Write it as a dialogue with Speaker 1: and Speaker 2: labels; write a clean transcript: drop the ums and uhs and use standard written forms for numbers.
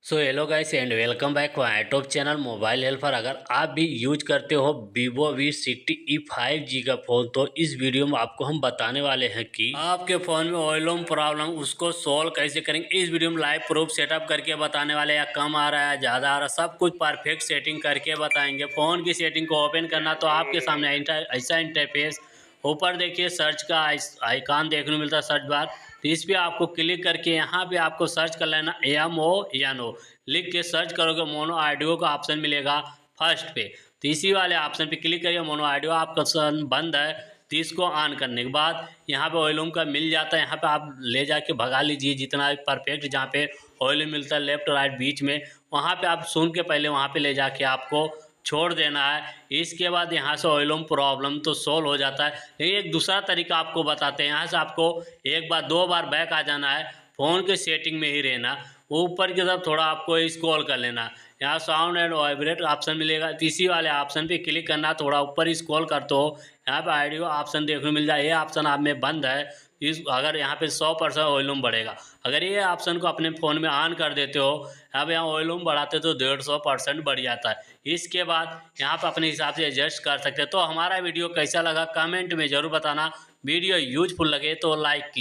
Speaker 1: So hello guys and welcome back my YouTube channel mobile helper. अगर आप भी use करते हो Vivo V60e 5G का फ़ोन, तो इस वीडियो में आपको हम बताने वाले हैं कि आपके फ़ोन में ऑयलूम प्रॉब्लम उसको सॉल्व कैसे करेंगे। इस वीडियो में लाइव प्रूफ सेटअप करके बताने वाले, या कम आ रहा है ज़्यादा आ रहा है, सब कुछ परफेक्ट सेटिंग करके बताएंगे। फ़ोन की सेटिंग को ओपन करना तो आपके सामने ऐसा इंटरफेस, ऊपर देखिए सर्च का आइकॉन देखने को मिलता है, सर्च बार। तो इस पे आपको क्लिक करके यहाँ पे आपको सर्च कर लेना MONO लिख के सर्च करोगे, मोनो ऑडियो का ऑप्शन मिलेगा फर्स्ट पे। तो इसी वाले ऑप्शन पे क्लिक करिए। मोनो ऑडियो आपका ऑप्शन बंद है, तो इसको ऑन करने के बाद यहाँ पे ऑयलूम का मिल जाता है। यहाँ पे आप ले जाके भगा लीजिए जितना भी परफेक्ट, जहाँ पे ऑयलूम मिलता है लेफ्ट राइट बीच में, वहाँ पे आप सुन के पहले वहाँ पे ले जाके आपको छोड़ देना है। इसके बाद यहाँ से ऑयलूम प्रॉब्लम तो सोल्व हो जाता है। लेकिन एक दूसरा तरीका आपको बताते हैं। यहाँ से आपको एक बार दो बार बैक आ जाना है, फ़ोन के सेटिंग में ही रहना, ऊपर की तरफ थोड़ा आपको स्क्रॉल कर लेना। यहाँ साउंड एंड वाइब्रेट ऑप्शन मिलेगा, इसी वाले ऑप्शन पे क्लिक करना। थोड़ा ऊपर स्क्रॉल करते हो, यहाँ पे ऑडियो ऑप्शन देखने को मिल जाए। ये ऑप्शन आप में बंद है, इस अगर यहाँ पे 100% वॉल्यूम बढ़ेगा। अगर ये ऑप्शन को अपने फ़ोन में ऑन कर देते हो, अब यहाँ वॉल्यूम बढ़ाते तो 150% बढ़ जाता है। इसके बाद यहाँ पर अपने हिसाब से एडजस्ट कर सकते हैं। तो हमारा वीडियो कैसा लगा कमेंट में ज़रूर बताना। वीडियो यूजफुल लगे तो लाइक कीजिए।